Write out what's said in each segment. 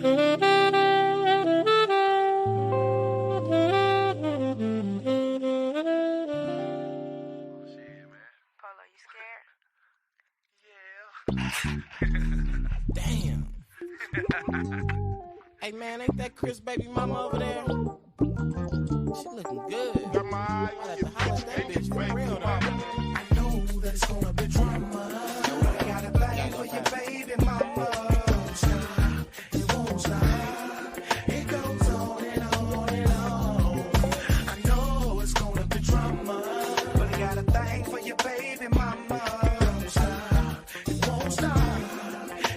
Damn. Hey man, ain't that Chris baby mama over there? She looking good. I have to holler at that bitch for real though. I know that it's gonna be drama. I got a thing for your baby mama. Don't stop, it won't stop. It goes on and on and on. I know it's gonna be drama, but I got a thing for your baby mama. Don't stop, it won't stop.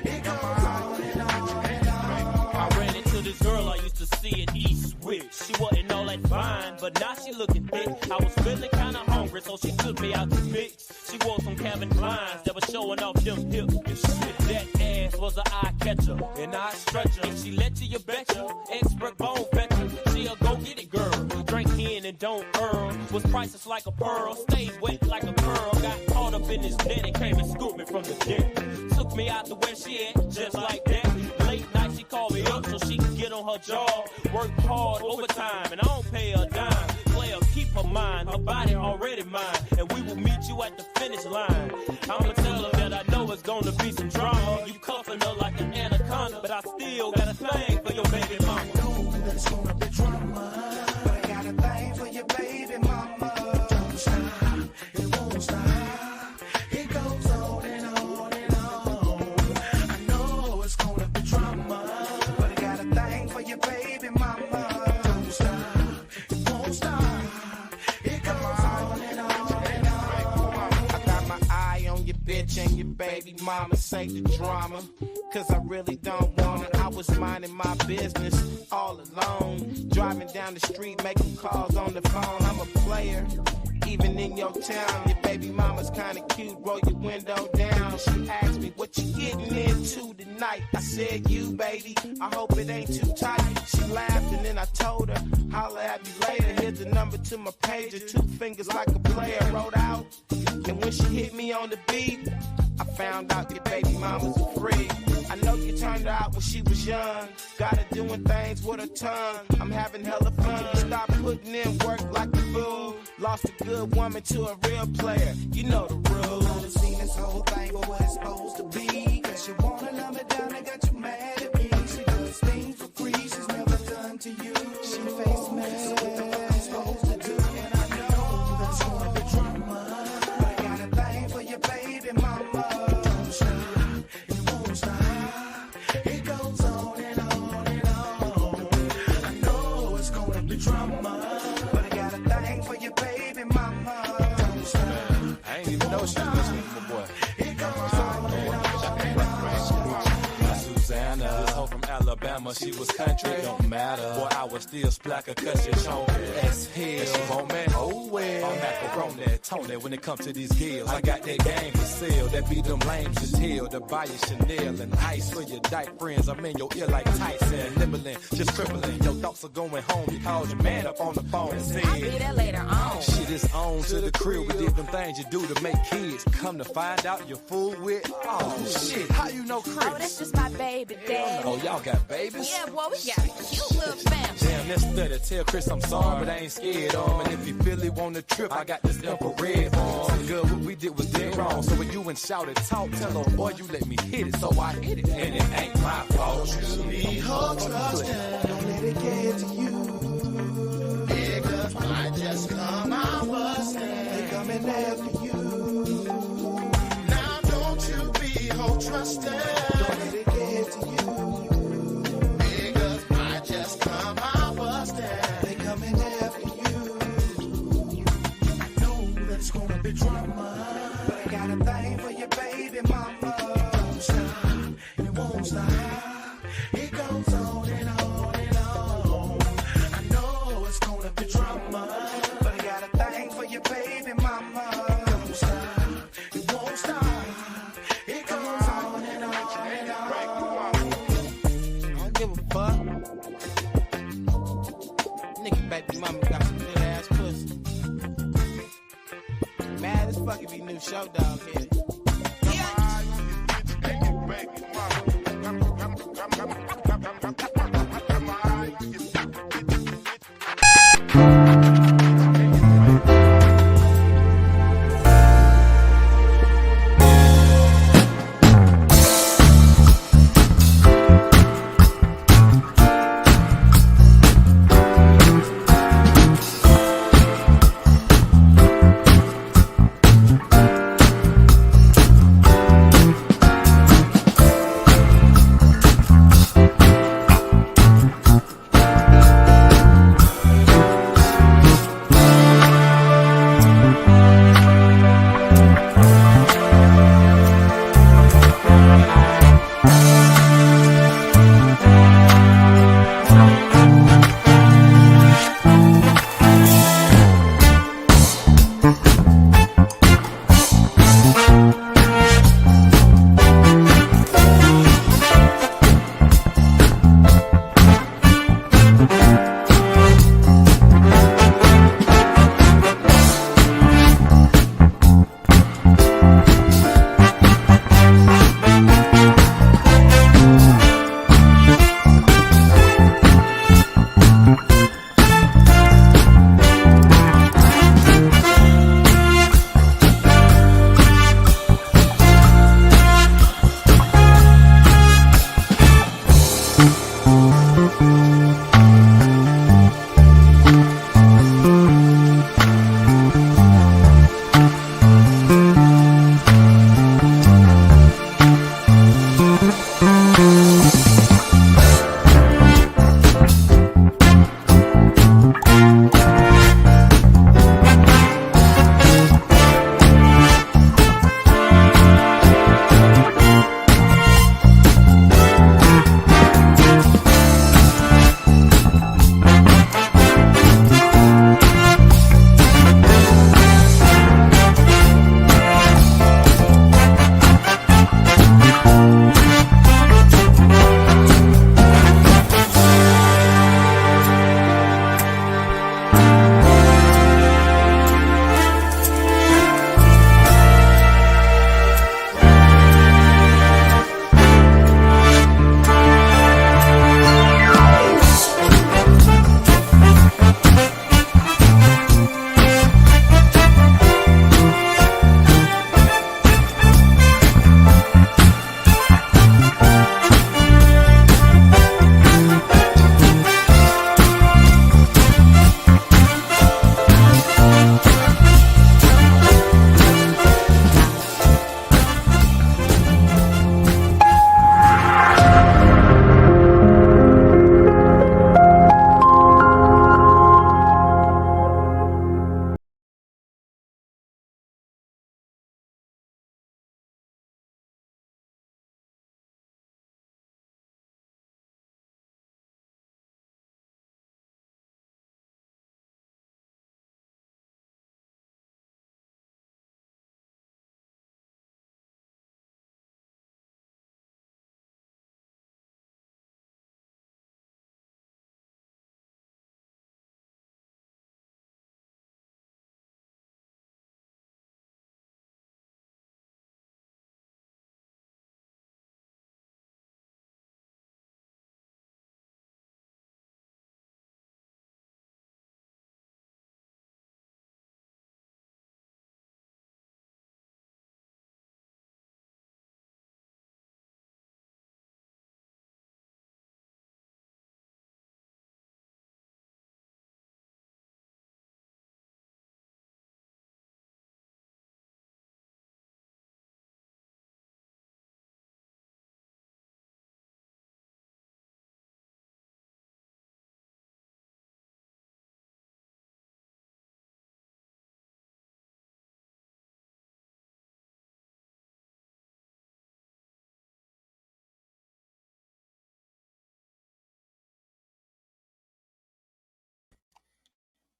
It goes on and on and on. I ran into this girl I used to see in East with. She wasn't all that fine, but now she looking thick. I was feeling kinda hungry, so she took me out to mix. She wore some Calvin Kleins that was showing off them hips and shit. That ass was an eye catcher, and I stretch her. If she let you betcha, expert bone fetcher. She a go-get-it girl, drink in and don't earn. Was priceless like a pearl, stayed wet like a pearl. Got caught up in this net and came and scooped me from the deck. Took me out to where she at, just like that. Late night she called me up so she could get on her job. Work hard overtime, and I don't pay her a dime. Player, keep her mind, her body already mine, and we will meet you at the finish line. I'ma tell her that I know it's gonna be some drama. You cuffing her like an anaconda, but I still got a thing for your baby mama. I know that it's gonna be drama, but I got a thing for your baby mama. Don't stop, it won't stop. It goes on and on and on. I know it's gonna be drama, but I got a thing for your baby mama. Don't stop, it won't stop. It goes on and on and on. I got my eye on your bitch and your baby mama. Say the drama, cause I really don't want it. I was minding my business all alone, driving down the street, making calls on the phone. I'm a player, even in your town. Your baby mama's kinda cute, roll your window down. She asked me, what you getting into tonight? I said, you baby, I hope it ain't too tight. She laughed and then I told her, holla at me later. Here's the number to my pager, 2 fingers like a player, wrote out. And when she hit me on the beat, I found out your baby mama's a freak. I know you turned her out when she was young. Got her doing things with her tongue. I'm having hella fun. Stop putting in work like a fool. Lost a good woman to a real player. You know the rules. I've seen this whole thing for what it's supposed to be. Cause you wanna love me down, I got you mad at me. She does things for free, she's never done to you. She face me, so what the fuck I'm supposed to do? And I know that's gonna be drama, but I got a thing for your baby mama. Don't stop, it won't stop. It goes on and on and on. I know it's gonna be drama, but I got a thing for your baby mama. Don't stop. I ain't even know she was listening to my boy. It goes on and on and on. Susanna, this hoe from Alabama, she was country, don't matter. Boy, I was still splacker, cause she showed as hell. And she want me, oh well. I'm macaroni, Tony, when it comes to these girls. I got that game for sale, that be them lames to tell. To buy you Chanel and ice for your dyke friends. I'm in your ear like Tyson, nibbling, just crippling. Your thoughts are going home, you called your man up on the phone and said, I'll be there later on. shit is on to the crib, we did them things you do to make kids. Come to find out you're fool with, oh shit, how you know Chris? Oh, that's just my baby daddy. Oh, y'all got babies? Yeah, boy, we got a cute little family. Damn, that's study. Tell Chris I'm sorry, but I ain't scared of him. And if you feel he want a trip, I got this infrared on. Good, what we did was dead wrong. So when you and shouted talk, tell her, boy, you let me hit it. So I hit it, and it ain't my fault. You need her trust, don't let it get to you. Niggas might just come out bustin'. They coming after you. Now don't you be hoe trustin'. Don't let it get to you. Niggas might just come out bustin'. They coming after you. I know that it's gonna be drama, but I got a thing for your baby mama. Don't stop, it won't stop. It goes on and on and on. I know it's gonna be drama, but I got a thing for your baby mama. Don't stop, it won't stop. It goes on and on and on. I don't give a fuck. Nigga baby mama got some good ass pussy. Mad as fuck if he knew Show Dog here.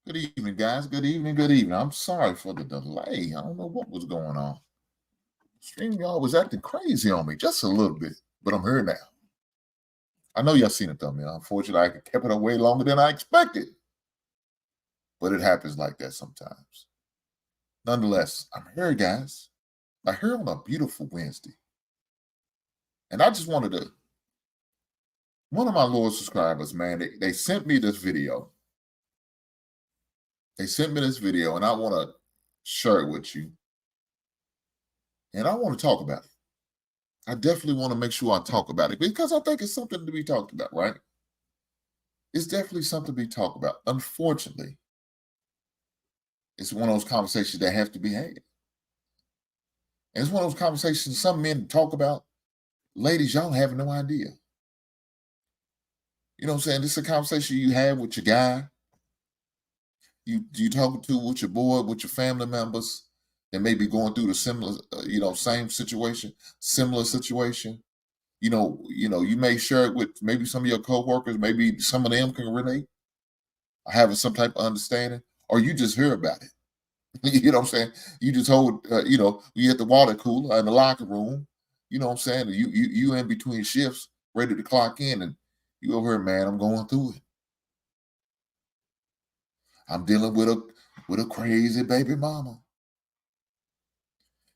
Good evening, guys. Good evening. Good evening. I'm sorry for the delay. I don't know what was going on. Stream y'all was acting crazy on me just a little bit, but I'm here now. I know y'all seen it thumbnail. Unfortunately, I kept it away longer than I expected, but it happens like that sometimes. Nonetheless, I'm here, guys. I'm here on a beautiful Wednesday, and I just wanted to. One of my loyal subscribers, man, they sent me this video. They sent me this video, and I want to share it with you. And I want to talk about it. I definitely want to make sure I talk about it because I think it's something to be talked about, right? It's definitely something to be talked about. Unfortunately, it's one of those conversations that have to be had. And it's one of those conversations some men talk about. Ladies, y'all have no idea. You know what I'm saying? This is a conversation you have with your guy. You talking to with your boy, with your family members that may be going through the similar, same situation, similar situation. You may share it with maybe some of your coworkers, maybe some of them can relate, or having some type of understanding, or you just hear about it. You know what I'm saying? You just hold, you at the water cooler in the locker room. You know what I'm saying? You in between shifts, ready to clock in, and you over here, man, I'm going through it. I'm dealing with a crazy baby mama.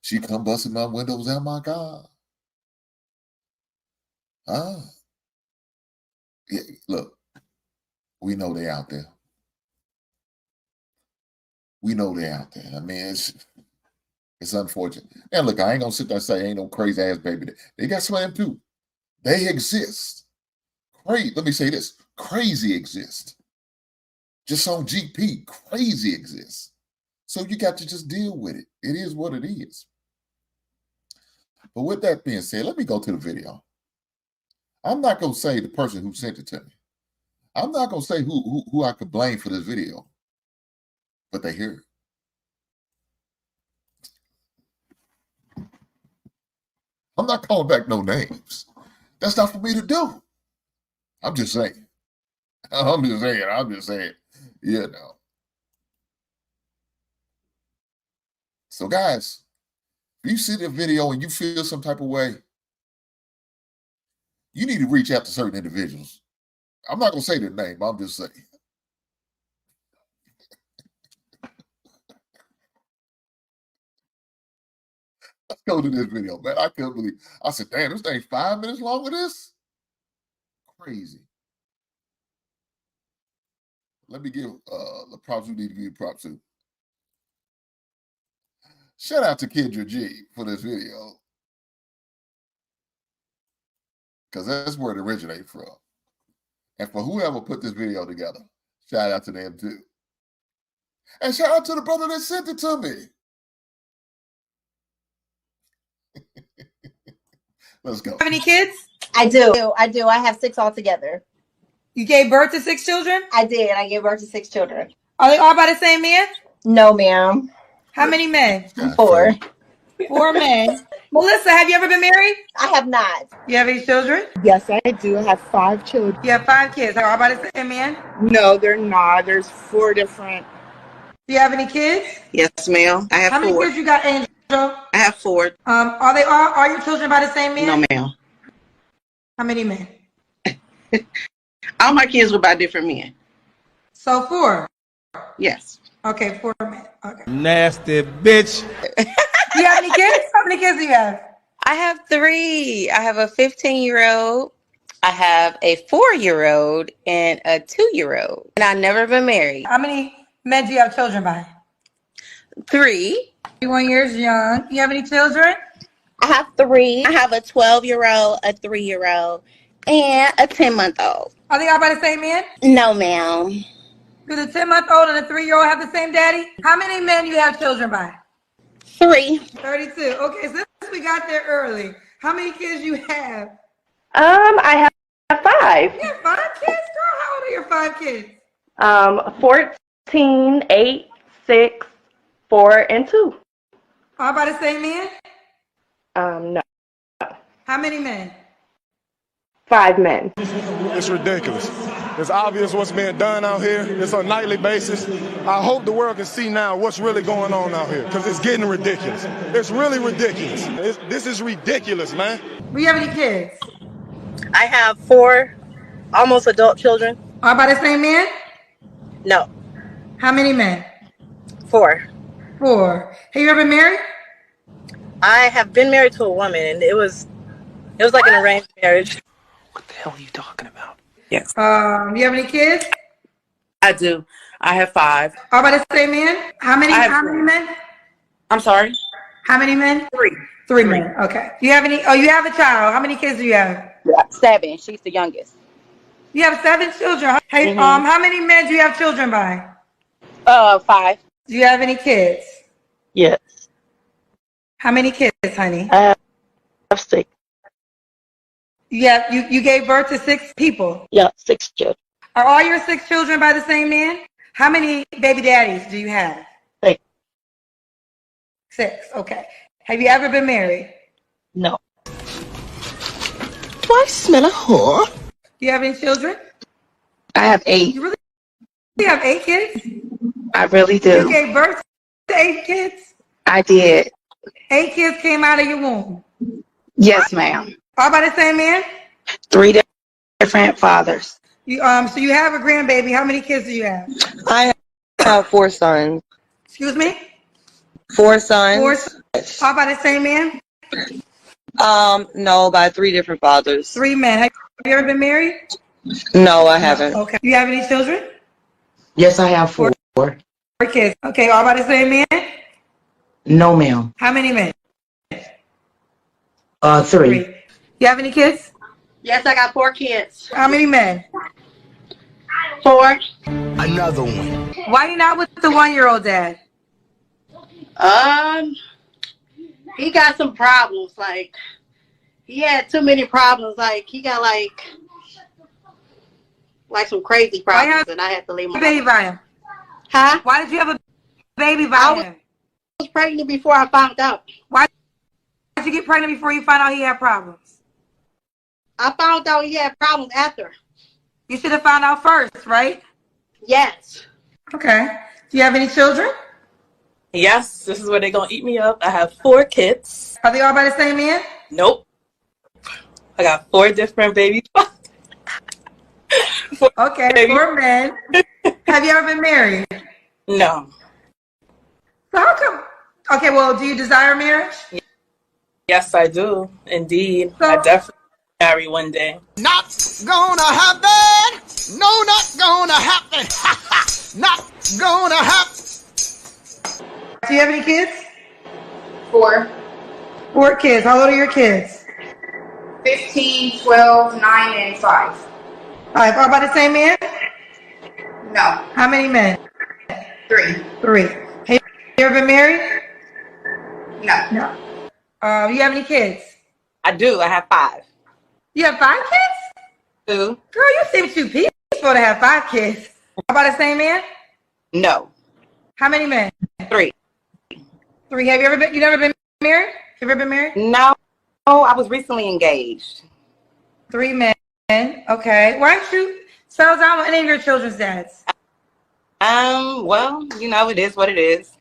She come busting my windows. Oh my God. Yeah, look, we know they out there. We know they out there. I mean, it's unfortunate. And look, I ain't gonna sit there and say ain't no crazy ass baby. They got some of them too. They exist. Crazy. Let me say this: crazy exists. Just on GP, crazy exists. So you got to just deal with it. It is what it is. But with that being said, let me go to the video. I'm not going to say the person who sent it to me. I'm not going to say who I could blame for this video. But they hear it. I'm not calling back no names. That's not for me to do. I'm just saying. You know. So guys, if you see the video and you feel some type of way, you need to reach out to certain individuals. I'm not going to say their name, but I'm just saying. Let's go to this video, man. I couldn't believe. I said, damn, this thing's 5 minutes long with this? Crazy. Let me give the props you need to give props to. Shout out to Kendra G for this video. Because that's where it originated from. And for whoever put this video together, shout out to them too. And shout out to the brother that sent it to me. Let's go. Have any kids? I do. I have 6 altogether. You gave birth to 6 children? I did. I gave birth to 6 children. Are they all by the same man? No, ma'am. How many men? 4. 4 men. Melissa, have you ever been married? I have not. You have any children? Yes, I do. I have 5 children. You have 5 kids. Are all by the same man? No, they're not. There's 4 different. Do you have any kids? Yes, ma'am. I have 4. How many kids you got, Angel? I have 4. Are your children by the same man? No, ma'am. How many men? All my kids were by different men. So 4. Yes. Okay, 4 men. Okay. Nasty bitch. Do you have any kids? How many kids do you have? I have 3. I have a 15-year-old, I have a 4-year-old, and a 2-year-old. And I've never been married. How many men do you have children by? 3. 21 years young. Do you have any children? I have 3. I have a 12-year-old, a 3-year-old, and a 10-month-old. Are they all by the same man? No, ma'am. Do the 10-month-old and the 3-year-old have the same daddy? How many men do you have children by? 3. 32. Okay, since we got there early, how many kids you have? I have 5. You have 5 kids, girl? How old are your 5 kids? 14, 8, 6, 4, and 2. All by the same man? No. How many men? 5 men. It's ridiculous. It's obvious what's being done out here. It's on a nightly basis. I hope the world can see now what's really going on out here, because it's getting ridiculous. It's really ridiculous. This is ridiculous, man. Do you have any kids? I have 4 almost adult children. All by the same man? No. How many men? 4. 4. Have you ever been married? I have been married to a woman, and it was like an arranged marriage. What the hell are you talking about? Yes. You have any kids? I do. I have 5. All by the same man? How many men? I'm sorry? How many men? 3. 3 men. Okay. Do you have any? Oh, you have a child. How many kids do you have? 7. She's the youngest. You have 7 children. Hey, how many men do you have children by? 5. Do you have any kids? Yes. How many kids, honey? I have 6. You gave birth to 6 people. Yeah, 6 children. Are all your 6 children by the same man? How many baby daddies do you have? 6. 6. Okay. Have you ever been married? No. Do I smell a whore? Do you have any children? I have 8. You really have 8 kids? I really do. You gave birth to 8 kids? I did. 8 kids came out of your womb? Yes, ma'am. All by the same man? 3 different fathers. So you have a grandbaby. How many kids do you have? I have 4 sons. Excuse me? 4 sons. 4 sons. All by the same man? No, by 3 different fathers. 3 men. Have you ever been married? No, I haven't. Okay. Do you have any children? Yes, I have 4. 4 kids. Okay, all by the same man? No, ma'am. How many men? 3. You have any kids? Yes, I got 4 kids. How many men? 4. Another one. Why you not with the 1-year-old dad? He got some problems. Like, he had too many problems. Like, he got like some crazy problems, and I had to leave him. Baby by him. Huh? Why did you have a baby by him? I was pregnant before I found out. Why did you get pregnant before you found out he had problems? I found out he had problems after. You should have found out first, right? Yes. Okay. Do you have any children? Yes, this is where they're going to eat me up. I have 4 kids. Are they all by the same man? Nope. I got 4 different babies. Okay, 4 men. Have you ever been married? No. So how come? Okay, well, do you desire marriage? Yes, I do. Indeed. So, I definitely marry one day. Not gonna happen. No, not gonna happen. Not gonna happen. Do you have any kids? 4. 4 kids. How old are your kids? 15, 12, 9, and 5. All right, all by the same man? No. How many men? 3. 3. Have you ever been married? No. No. You have any kids? I do. I have 5. You have 5 kids? 2. Girl, you seem too peaceful to have 5 kids. All by the same man? No. How many men? 3. 3. Have you ever been? You never been married? Have you ever been married? No. Oh, I was recently engaged. 3 men. Okay. Why don't you settle down with any of your children's dads? Well, you know, it is what it is.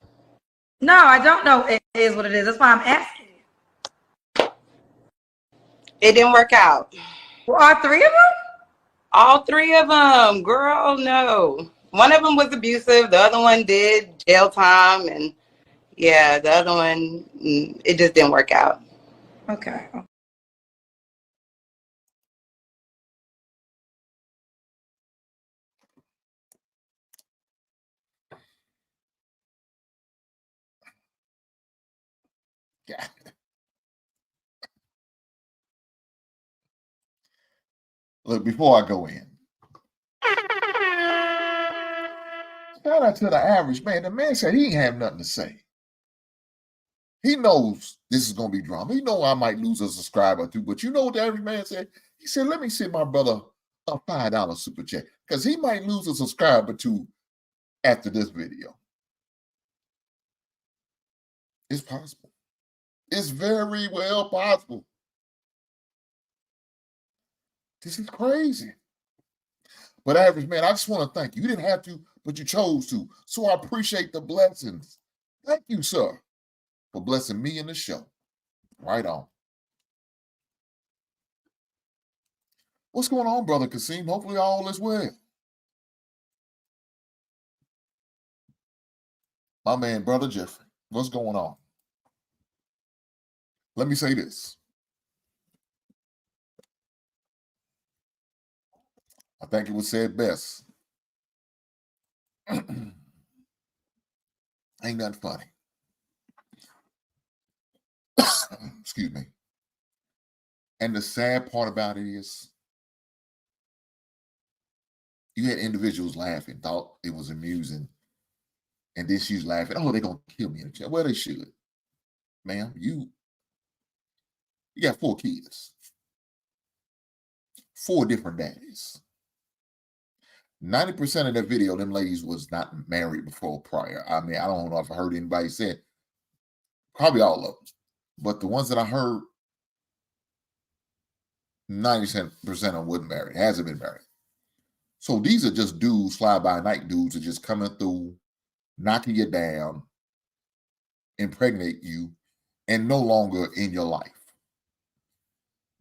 No, I don't know it is what it is. That's why I'm asking you. It didn't work out. Well, all 3 of them? All 3 of them. Girl, no. One of them was abusive. The other one did jail time. And yeah, the other one, it just didn't work out. Okay. Yeah. Look, before I go in, shout out to the average man. The man said he ain't have nothing to say. He knows this is going to be drama. He know I might lose a subscriber or 2, but you know what the average man said? He said, let me send my brother a $5 super chat because he might lose a subscriber or 2 after this video. It's possible. It's very well possible. This is crazy. But average man, I just want to thank you. You didn't have to, but you chose to. So I appreciate the blessings. Thank you, sir, for blessing me in the show. Right on. What's going on, Brother Kasim? Hopefully all is well. My man, Brother Jeffrey, what's going on? Let me say this. I think it was said best. Ain't nothing funny. Excuse me. And the sad part about it is you had individuals laughing, thought it was amusing, and then she's laughing, oh, they're going to kill me in the chat. Well, they should. Ma'am, you got 4 kids, 4 different daddies. 90% of that video, them ladies was not married before prior. I mean, I don't know if I heard anybody say it. Probably all of them. But the ones that I heard, 90% of them wasn't married, hasn't been married. So these are just dudes, fly-by-night dudes that just coming through, knocking you down, impregnate you, and no longer in your life.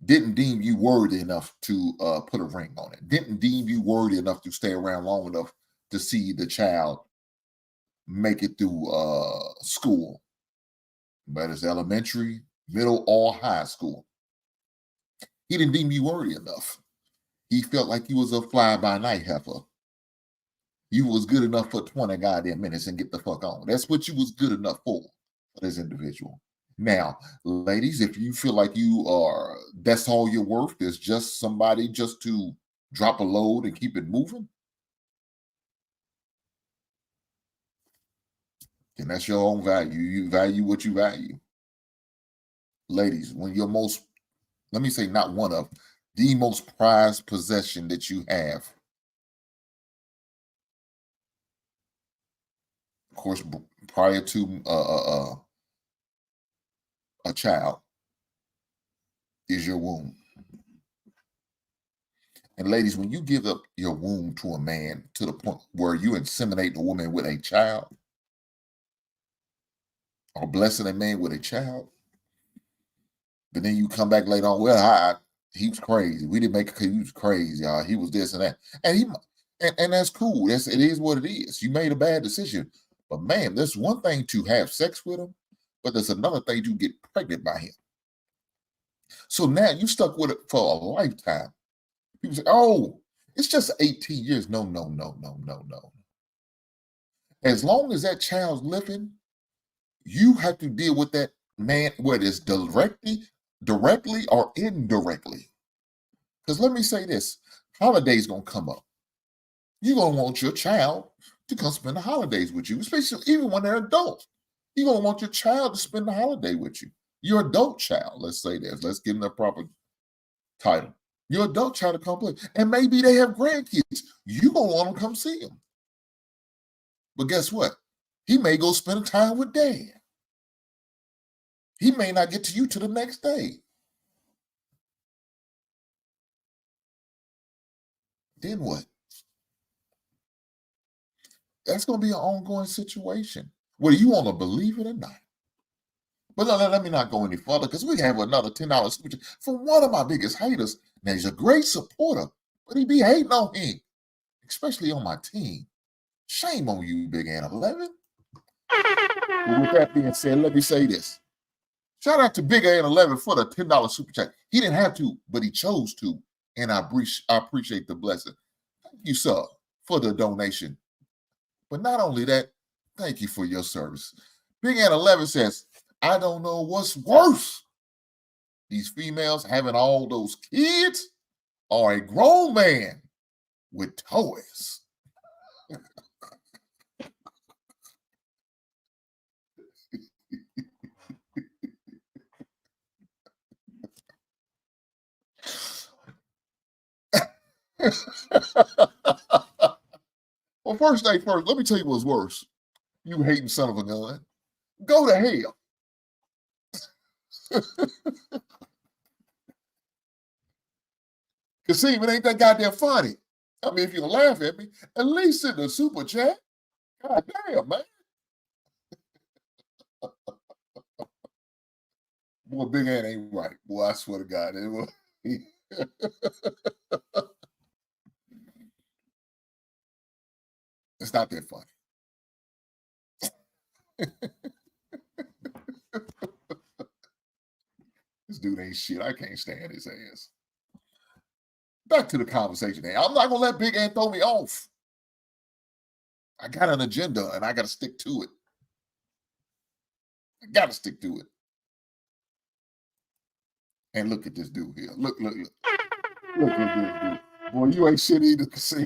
Didn't deem you worthy enough to put a ring on it. Didn't deem you worthy enough to stay around long enough to see the child make it through school, whether it's elementary, middle, or high school. He didn't deem you worthy enough. He felt like you was a fly-by-night heifer. You was good enough for 20 goddamn minutes and get the fuck on. That's what you was good enough for this individual. Now, ladies, if you feel like that's all you're worth, there's just somebody just to drop a load and keep it moving, then that's your own value. You value what you value. Ladies, when your most, let me say not one of, the most prized possession that you have, of course, prior to a child, is your womb. And ladies, when you give up your womb to a man to the point where you inseminate a woman with a child, or blessing a man with a child, but then you come back later on, well, he was crazy. We didn't make it because he was crazy, y'all. He was this and that. And that's cool. It is what it is. You made a bad decision. But man, there's one thing to have sex with him, but there's another thing to get pregnant by him. So now you stuck with it for a lifetime. People say, oh, it's just 18 years. No. As long as that child's living, you have to deal with that man, whether it's directly or indirectly. Because let me say this, holidays going to come up. You're going to want your child to come spend the holidays with you, especially even when they're adults. You're going to want your child to spend the holiday with you. Your adult child, let's say this. Let's give them the proper title. Your adult child to come play. And maybe they have grandkids. You're going to want them to come see them. But guess what? He may go spend time with dad. He may not get to you till the next day. Then what? That's going to be an ongoing situation, whether you want to believe it or not. But let me not go any further, because we have another $10 super chat from one of my biggest haters. Now, he's a great supporter, but he be hating on Hink, especially on my team. Shame on you, Big Ann 11. Well, with that being said, let me say this. Shout out to Big Ann 11 for the $10 super chat. He didn't have to, but he chose to, and I appreciate the blessing. Thank you, sir, for the donation. But not only that, thank you for your service. Big Ann 11 says, I don't know what's worse, these females having all those kids or a grown man with toys. Well, first thing first, let me tell you what's worse. You hating son of a gun. Go to hell. Kasim, it ain't that goddamn funny. I mean, if you laugh at me, at least in the super chat. God damn, man. Boy, Big Ant ain't right. Boy, I swear to God. It's not that funny. This dude ain't shit. I can't stand his ass. Back to the conversation. I'm not going to let Big Ant throw me off. I got an agenda, and I got to stick to it. I got to stick to it. And look at this dude here. Look. Look at this dude. Boy, you ain't shit either, see.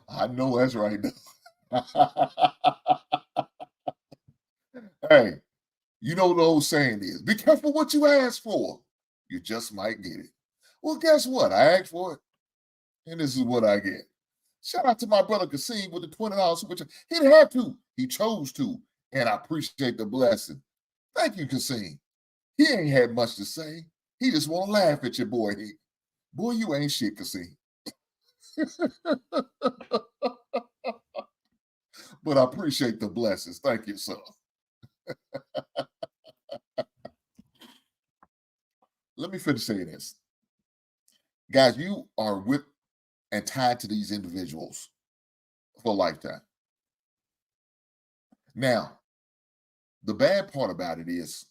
I know that's right. Hey, you know what the old saying is, be careful what you ask for. You just might get it. Well, guess what? I asked for it, and this is what I get. Shout out to my brother Kasim with the $20 super chat. He didn't have to. He chose to, and I appreciate the blessing. Thank you, Kasim. He ain't had much to say. He just want to laugh at your boy. Boy, you ain't shit, Kasim. But I appreciate the blessings. Thank you, sir. Let me finish saying this. Guys, you are with and tied to these individuals for a lifetime. Now, the bad part about it is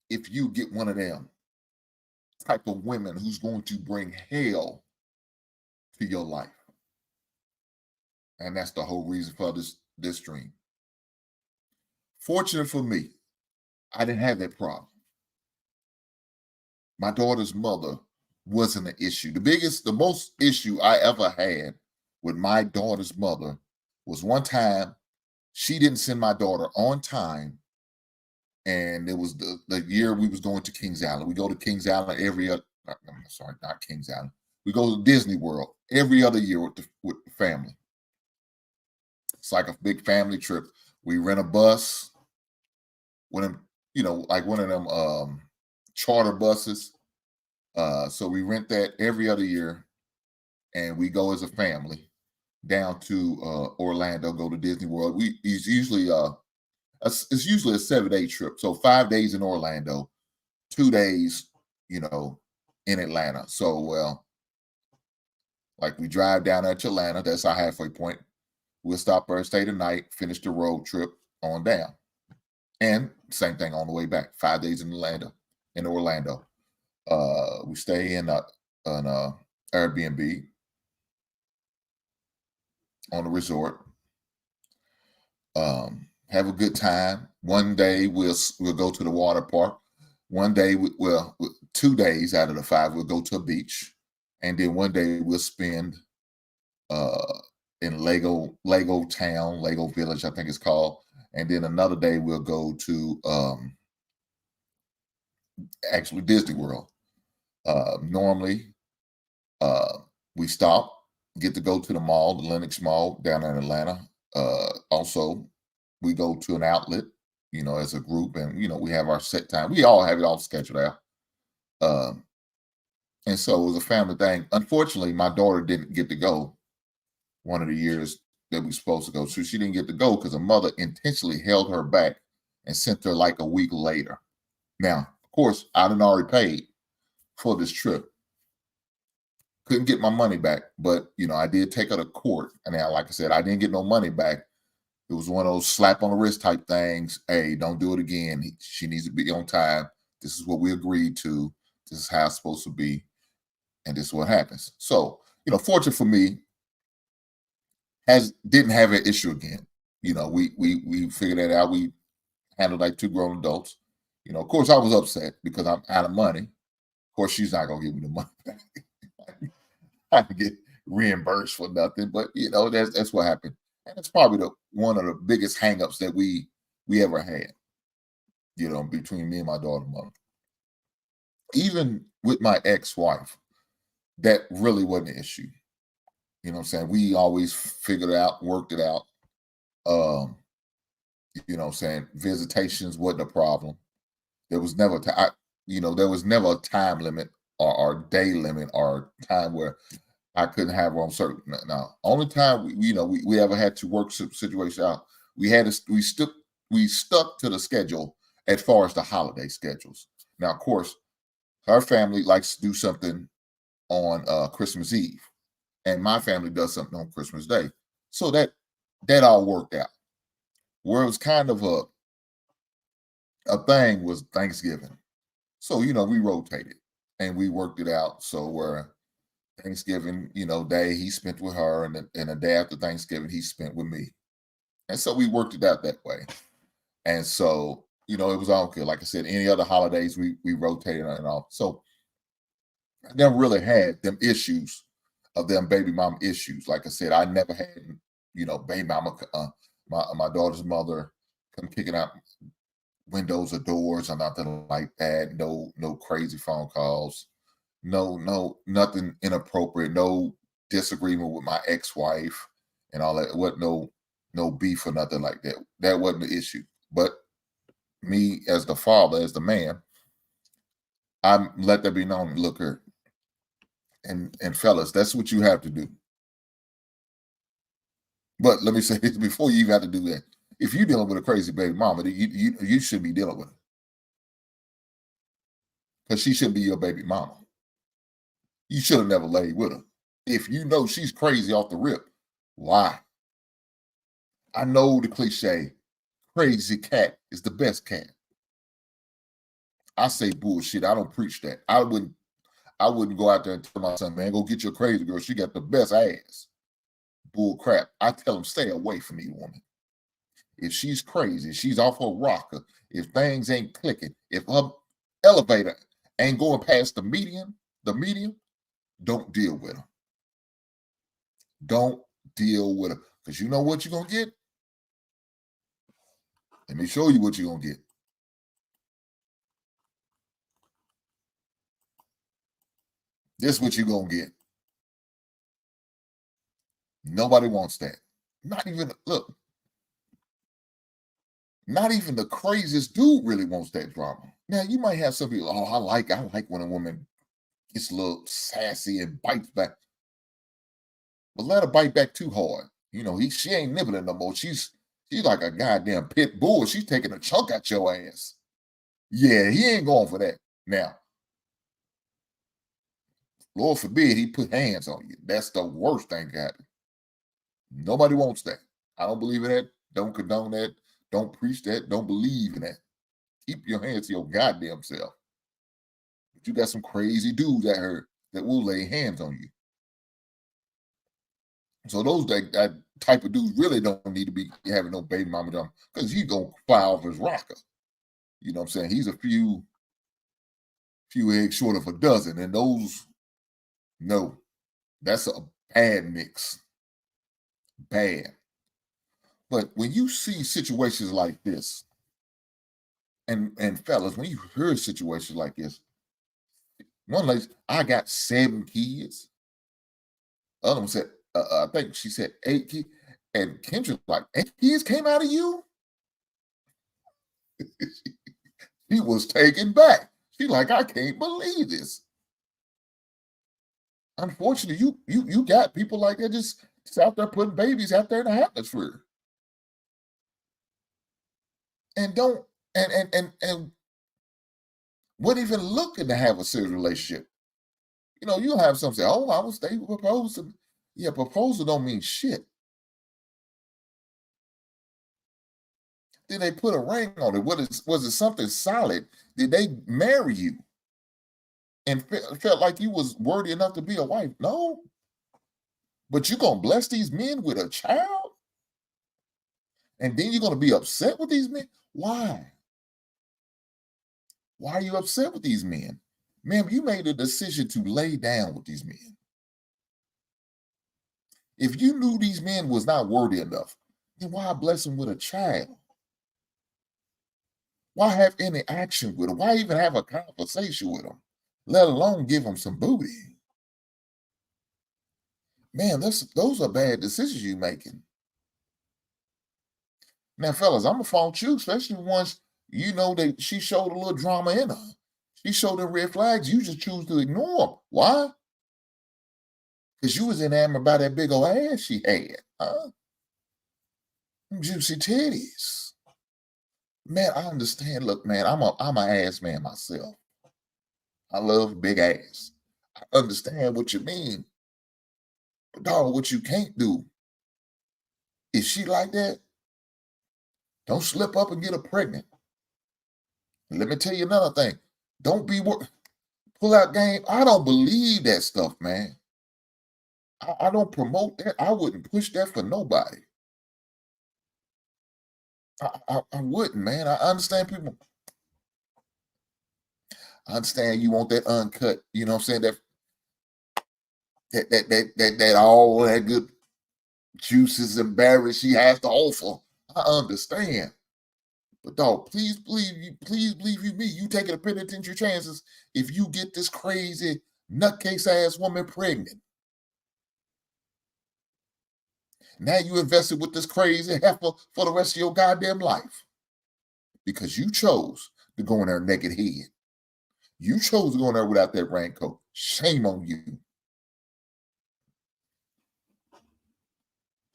if you get one of them type of women who's going to bring hell to your life. And that's the whole reason for this dream. Fortunate for me, I didn't have that problem. My daughter's mother wasn't an issue. The most issue I ever had with my daughter's mother was one time she didn't send my daughter on time. And it was the year we was going to Kings Island. We go to Kings Island every other, not Kings Island. We go to Disney World every other year with the family. It's like a big family trip. We rent a bus, like one of them charter buses. So we rent that every other year, and we go as a family down to Orlando, go to Disney World. It's usually a 7-day trip. So 5 days in Orlando, 2 days, in Atlanta. So, like we drive down there to Atlanta. That's our halfway point. We'll stop there, stay the night, finish the road trip on down. And same thing on the way back. 5 days in Orlando. We stay in an Airbnb on the resort. Have a good time. One day we'll go to the water park. One day, 2 days out of the 5, we'll go to a beach. And then one day we'll spend in Lego Town, Lego Village, I think it's called. And then another day we'll go to actually Disney World. Normally, we stop, get to go to the mall, the Lenox Mall down in Atlanta. Also, we go to an outlet, as a group, and we have our set time. We all have it all scheduled out. And so it was a family thing. Unfortunately, my daughter didn't get to go one of the years that we were supposed to go. So she didn't get to go because her mother intentionally held her back and sent her like a week later. Now, of course, I done already paid for this trip. Couldn't get my money back, but I did take her to court. And now, like I said, I didn't get no money back. It was one of those slap on the wrist type things. Hey, don't do it again. She needs to be on time. This is what we agreed to. This is how it's supposed to be. And this is what happens. So, fortunate for me, didn't have an issue again. We figured that out. We handled like 2 grown adults. Of course, I was upset because I'm out of money. Of course, she's not gonna give me the money back. I can get reimbursed for nothing, but that's what happened. And it's probably one of the biggest hangups that we ever had, between me and my daughter's mother. Even with my ex-wife, that really wasn't an issue. You know what I'm saying? We always figured it out, worked it out. You know what I'm saying? Visitations wasn't a problem. There was never there was never a time limit or day limit or time where I couldn't have her on certain. Now, only time we ever had to work situation out, we stuck to the schedule as far as the holiday schedules. Now, of course, her family likes to do something on Christmas Eve, and my family does something on Christmas Day. So that all worked out. Where it was kind of a thing was Thanksgiving. So, we rotated and we worked it out. So where Thanksgiving, day he spent with her, and the day after Thanksgiving he spent with me. And so we worked it out that way. And so, it was all good. Like I said, any other holidays we rotated and all. So I never really had them issues of them baby mama issues. Like I said, I never had, baby mama, my daughter's mother come kicking out windows or doors or nothing like that. No crazy phone calls. No, nothing inappropriate. No disagreement with my ex-wife and all that. What no beef or nothing like that. That wasn't the issue. But me as the father, as the man, I let that be known. Look her, and fellas, that's what you have to do. But let me say this before you even have to do that. If you're dealing with a crazy baby mama, you shouldn't be dealing with her, because she shouldn't be your baby mama. You should have never laid with her. If you know she's crazy off the rip, why? I know the cliche, crazy cat is the best cat. I say bullshit. I don't preach that. I wouldn't go out there and tell my son, man, go get your crazy girl. She got the best ass. Bull crap. I tell him, stay away from me, woman. If she's crazy, she's off her rocker, if things ain't clicking, if her elevator ain't going past the median, don't deal with her. Don't deal with her. Because you know what you're going to get? Let me show you what you're going to get. This is what you're going to get. Nobody wants that. Not even the craziest dude really wants that drama. Now, you might have some people, I like when a woman gets a little sassy and bites back. But let her bite back too hard. She ain't nibbling no more. She's like a goddamn pit bull. She's taking a chunk out your ass. Yeah, he ain't going for that. Now, Lord forbid he put hands on you. That's the worst thing that happen. Nobody wants that. I don't believe in that. Don't condone that. Don't preach that. Don't believe in that. Keep your hands to your goddamn self. But you got some crazy dudes out here that will lay hands on you. So those that type of dudes really don't need to be having no baby mama drama, because he's gonna fly off his rocker. You know what I'm saying? He's a few eggs short of a dozen, and those, no, that's a bad mix. Bad. But when you see situations like this, and fellas, when you hear situations like this, one lady, I got 7 kids. The other one said, I think she said 8 kids. And Kendra's like, 8 kids came out of you? She was taken back. She like, I can't believe this. Unfortunately, you got people like that just out there putting babies out there in the atmosphere. And don't and what even looking to have a serious relationship. You'll have some say, oh, I was they proposing. Yeah, proposal don't mean shit. Did they put a ring on it? Was it something solid? Did they marry you and felt like you was worthy enough to be a wife? No. But you're going to bless these men with a child? And then you're going to be upset with these men? Why? Why are you upset with these men? Man, you made a decision to lay down with these men. If you knew these men was not worthy enough, then why bless them with a child? Why have any action with them? Why even have a conversation with them? Let alone give them some booty. Man, those are bad decisions you're making. Now, fellas, I'm gonna fault you, especially once you know that she showed a little drama in her. She showed them red flags. You just choose to ignore them. Why? Because you was enamored by that big old ass she had. Huh? Juicy titties. Man, I understand. Look, man, I'm an ass man myself. I love big ass. I understand what you mean. But dog, what you can't do, if she like that, don't slip up and get her pregnant. And let me tell you another thing. Don't be pull out game. I don't believe that stuff, man. I don't promote that. I wouldn't push that for nobody. I wouldn't, man. I understand people. I understand you want that uncut, you know what I'm saying? That all that good juices and berries she has to offer. I understand. But dog, please believe you me. You taking a penitentiary chances if you get this crazy nutcase ass woman pregnant. Now you invested with this crazy heifer for the rest of your goddamn life. Because you chose to go in there naked head. You chose to go in there without that raincoat. Shame on you.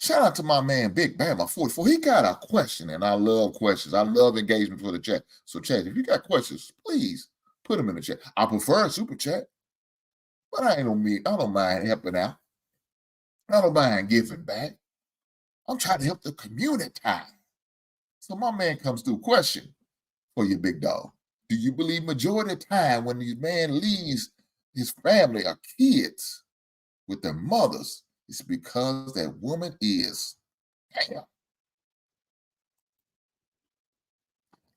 Shout out to my man, Big Bama 44. He got a question, and I love questions. I love engagement for the chat. So, chat, if you got questions, please put them in the chat. I prefer a super chat, but I don't mind helping out. I don't mind giving back. I'm trying to help the community. So my man comes through. Question for you, big dog. Do you believe majority of the time when these man leaves his family or kids with their mothers, it's because that woman is, damn.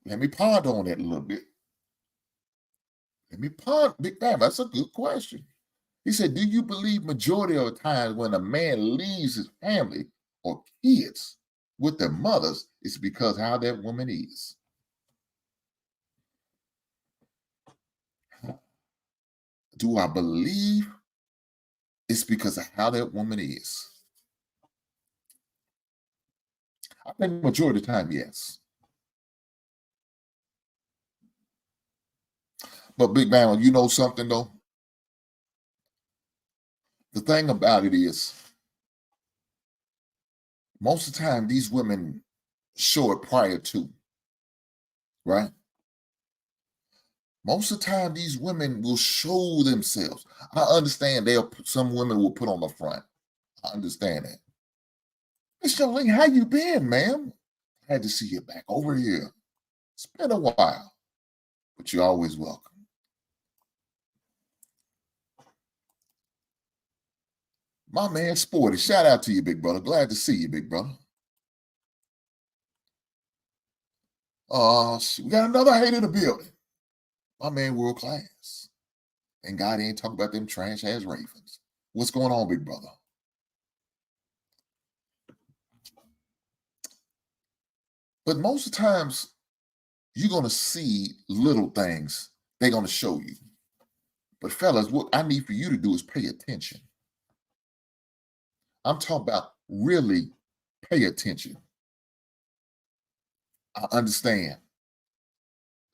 Let me ponder on that a little bit. Big Bam, that's a good question. He said, do you believe majority of the time when a man leaves his family or kids with their mothers, it's because how that woman is? Do I believe it's because of how that woman is? I think majority of the time, yes. But Big Bang, you know something though? The thing about it is, most of the time these women show it prior to, right? Most of the time these women will show themselves. I understand some women will put on the front. I understand that. Miss Jolene, how you been, ma'am? Had to see you back over here. It's been a while, but you're always welcome. My man Sporty, shout out to you, big brother. Glad to see you, big brother. We got another hate in the building. My man world class. And God ain't talking about them trash ass Ravens. What's going on, big brother? But most of the times, you're going to see little things. They're going to show you. But fellas, what I need for you to do is pay attention. I'm talking about really pay attention. I understand.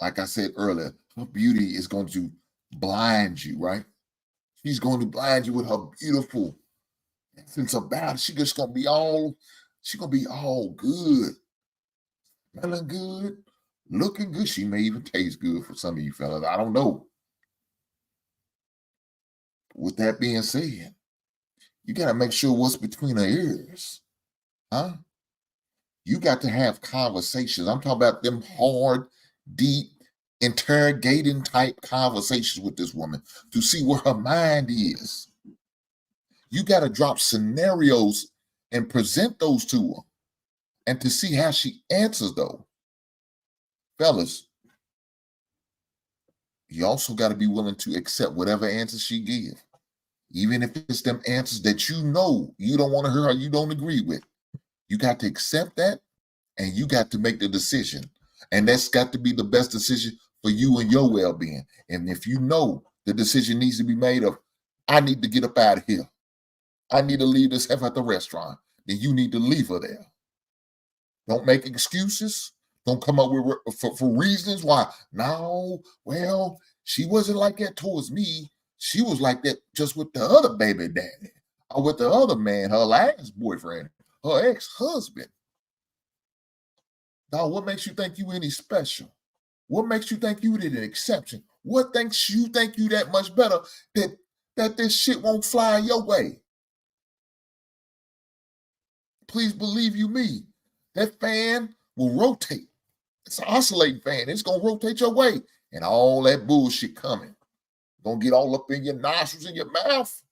Like I said earlier, her beauty is going to blind you, right? She's going to blind you with her beautiful essence about it. She's just going to be all good. Smelling good, looking good. She may even taste good for some of you fellas. I don't know. With that being said, you got to make sure what's between her ears. Huh? You got to have conversations. I'm talking about them hard, deep, interrogating type conversations with this woman to see where her mind is. You got to drop scenarios and present those to her and to see how she answers though. Fellas, you also got to be willing to accept whatever answer she gives. Even if it's them answers that you know you don't want to hear or you don't agree with. You got to accept that and you got to make the decision. And that's got to be the best decision for you and your well-being. And if you know the decision needs to be made of, I need to get up out of here. I need to leave this heifer at the restaurant. Then you need to leave her there. Don't make excuses. Don't come up with for reasons why. No, well, she wasn't like that towards me. She was like that just with the other baby daddy or with the other man, her last boyfriend, her ex-husband. Now, what makes you think you any special? What makes you think you did an exception? What makes you think you that much better that this shit won't fly your way? Please believe you me. That fan will rotate. It's an oscillating fan. It's going to rotate your way. And all that bullshit coming. Going to get all up in your nostrils, in your mouth,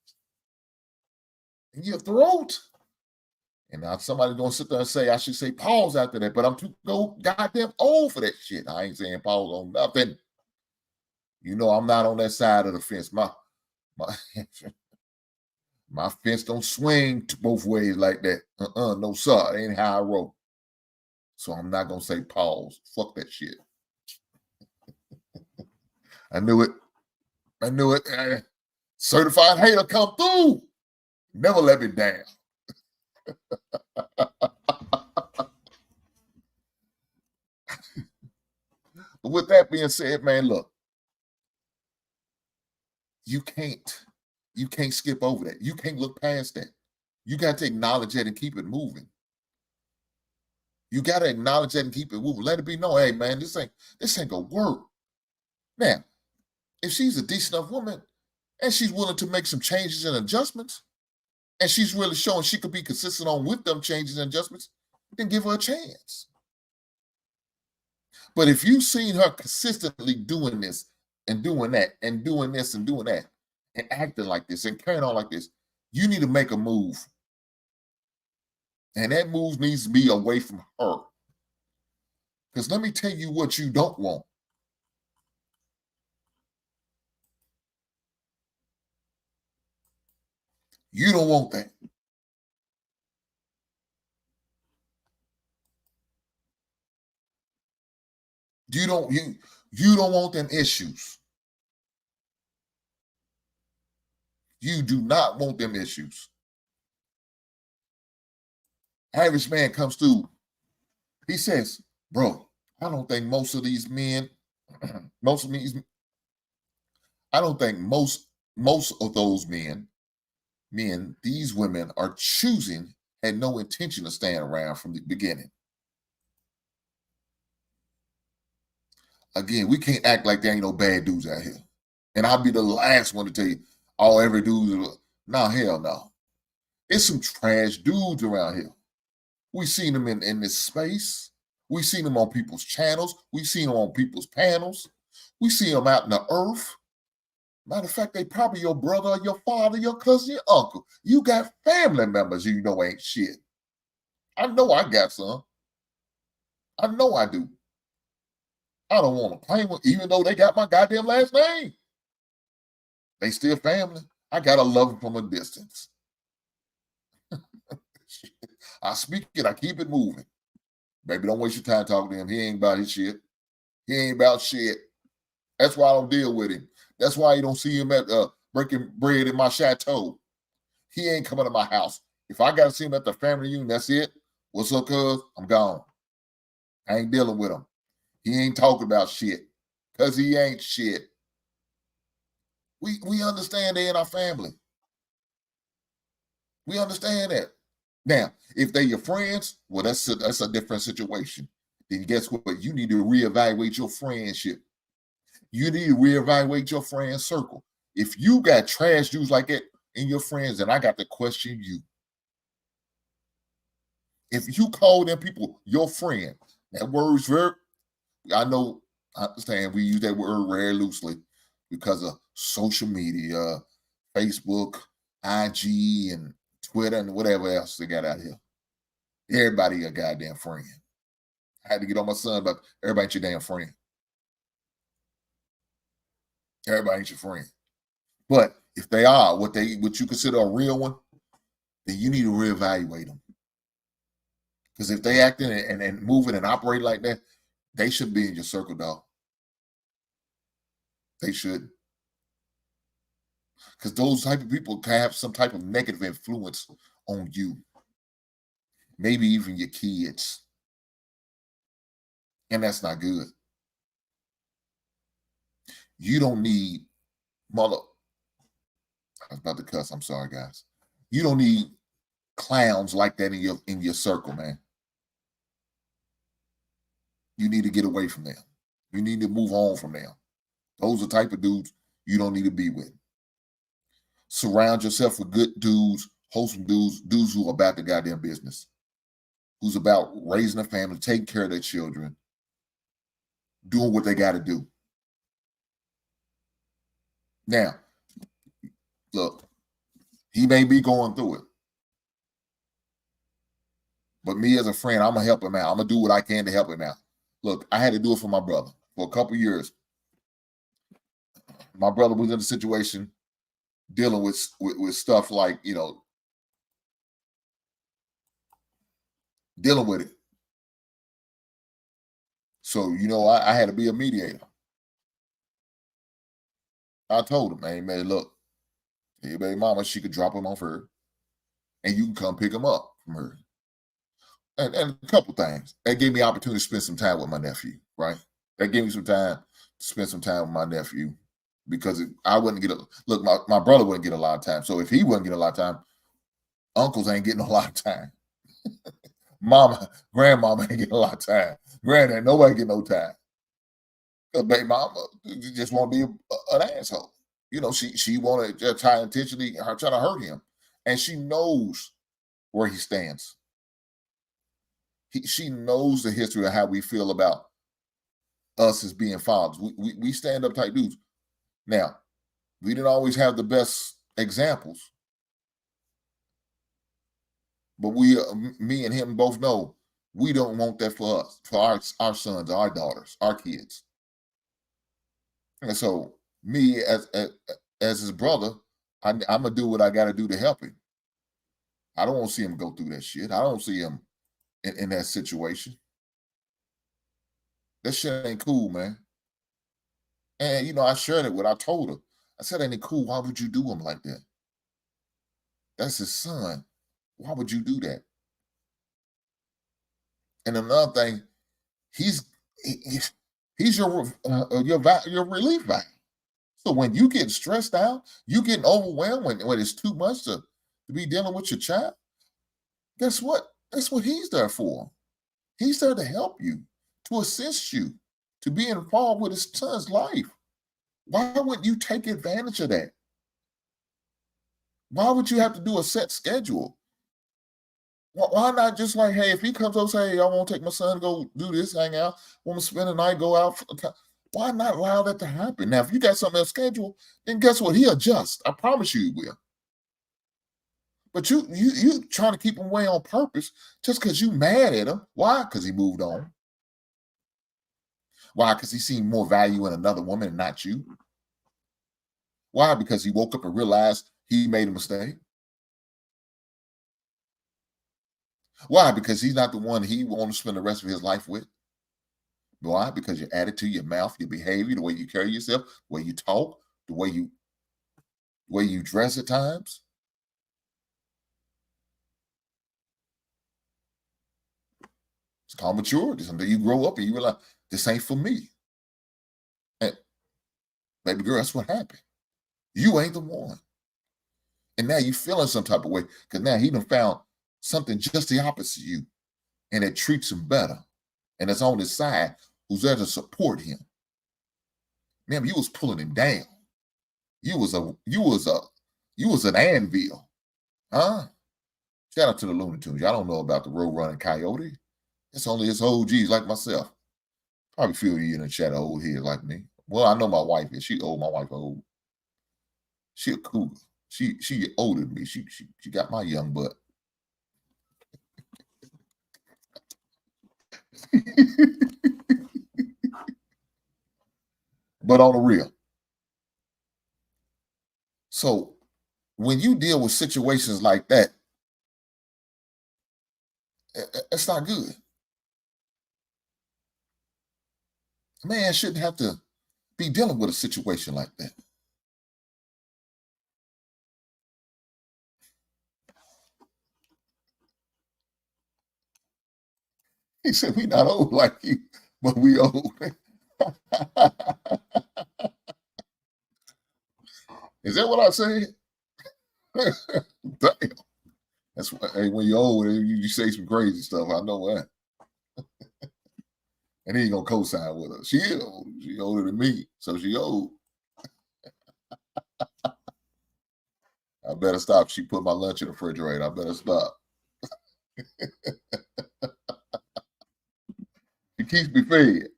in your throat. And now somebody going to sit there and say, I should say pause after that, but I'm too goddamn old for that shit. I ain't saying pause on nothing. You know I'm not on that side of the fence. My fence don't swing both ways like that. No sir, it ain't how I roll. So I'm not going to say pause. Fuck that shit. I knew it. Certified hater come through. Never let me down. With that being said, man, look. You can't skip over that. You can't look past that. You got to acknowledge that and keep it moving. You got to acknowledge that and keep it moving. Let it be known, hey, man, this ain't gonna work. Now, if she's a decent enough woman and she's willing to make some changes and adjustments, and she's really showing she could be consistent on with them changes and adjustments, then give her a chance. But if you've seen her consistently doing this and doing that and doing this and doing that and acting like this and carrying on like this, you need to make a move. And that move needs to be away from her. Because let me tell you what you don't want. You don't want that. You don't want them issues. You do not want them issues. Average man comes through. He says, bro, I don't think most of these men, I don't think most of those men, these women are choosing, had no intention of staying around from the beginning. Again, we can't act like there ain't no bad dudes out here. And I'll be the last one to tell you, oh, every dude, no, hell no. It's some trash dudes around here. We've seen them in this space. We've seen them on people's channels. We've seen them on people's panels. We see them out in the earth. Matter of fact, they probably your brother, your father, your cousin, your uncle. You got family members you know ain't shit. I know I got some. I know I do. I don't want to claim them, even though they got my goddamn last name. They still family. I gotta love them from a distance. I speak it, I keep it moving. Baby, don't waste your time talking to him. He ain't about his shit. He ain't about shit. That's why I don't deal with him. That's why you don't see him at breaking bread in my chateau. He ain't coming to my house. If I gotta see him at the family reunion, that's it. What's up, cuz? I'm gone. I ain't dealing with him. He ain't talking about shit. Cause he ain't shit. We understand they in our family. We understand that. Now, if they're your friends, well, that's a different situation. Then guess what? You need to reevaluate your friendship. You need to reevaluate your friend circle. If you got trash dudes like that in your friends, then I got to question you. If you call them people your friend, that word's very, I understand we use that word very loosely because of social media, Facebook, IG, and Twitter, and whatever else they got out here. Everybody a goddamn friend. I had to get on my son about everybody ain't your damn friend. Everybody ain't your friend. But if they are what you consider a real one, then you need to reevaluate them. Because if they acting and moving and operate like that, they should be in your circle, dog. They should. Because those type of people can have some type of negative influence on you. Maybe even your kids. And that's not good. You don't need mother. I was about to cuss. I'm sorry, guys. You don't need clowns like that in your circle, man. You need to get away from them. You need to move on from them. Those are the type of dudes you don't need to be with. Surround yourself with good dudes, wholesome dudes who are about the goddamn business, who's about raising a family, taking care of their children, doing what they got to do. Now, look, he may be going through it. But me as a friend, I'm going to help him out. I'm going to do what I can to help him out. Look, I had to do it for my brother for a couple of years. My brother was in a situation dealing with stuff like, dealing with it. So, I had to be a mediator. I told him, man, look, hey, baby mama, she could drop him off her, and you can come pick him up from her. And a couple things. That gave me opportunity to spend some time with my nephew, right? That gave me some time to spend some time with my nephew because I wouldn't get my brother wouldn't get a lot of time. So if he wouldn't get a lot of time, uncles ain't getting a lot of time. Grandmama ain't getting a lot of time. Granddad, nobody get no time. Because baby mama just want to be an asshole. She want to try intentionally try to hurt him. And she knows where he stands. She knows the history of how we feel about us as being fathers. We stand up type dudes. Now, we didn't always have the best examples, but me and him both know we don't want that for us, for our sons, our daughters, our kids. And so, me as his brother, I'm gonna do what I got to do to help him. I don't want to see him go through that shit. I don't see him in that situation. That shit ain't cool, man. And I shared it with. I told her. I said, "Ain't it cool? Why would you do him like that? That's his son. Why would you do that?" And another thing, he's your relief valve. So when you get stressed out, you getting overwhelmed when it's too much to be dealing with your child. Guess what? That's what he's there for. He's there to help you, to assist you, to be involved with his son's life. Why wouldn't you take advantage of that? Why would you have to do a set schedule? Why not just like, hey, if he comes up, say, hey, I want to take my son to go do this, hang out, want to spend the night, go out. Why not allow that to happen? Now, if you got something else scheduled, then guess what? He'll adjust. I promise you he will. But you trying to keep him away on purpose just because you mad at him. Why? Because he moved on. Why? Because he seen more value in another woman and not you. Why? Because he woke up and realized he made a mistake. Why? Because he's not the one he want to spend the rest of his life with. Why? Because your attitude, your mouth, your behavior, the way you carry yourself, the way you talk, the way you dress at times. It's called maturity. Someday you grow up and you realize this ain't for me. And baby girl, that's what happened. You ain't the one. And now you feeling some type of way because now he done found something just the opposite of you. And it treats him better. And it's on his side who's there to support him. Man, you was pulling him down. You was an anvil. Huh? Shout out to the Looney Tunes. Y'all don't know about the Road Running Coyote. It's only his OGs like myself. Probably feel you in the chat of old heads like me. Well, I know my wife is. She old. My wife old. She a cougar. She older than me. She got my young butt. But on the real. So when you deal with situations like that, it's not good. A man shouldn't have to be dealing with a situation like that. He said, we not old like you, but we old. Is that what I said? Damn. That's why, hey, when you're old, you say some crazy stuff. I know that. And he ain't gonna co-sign with her. She is old. She older than me, so she old. I better stop. She put my lunch in the refrigerator. I better stop. She keeps me fed.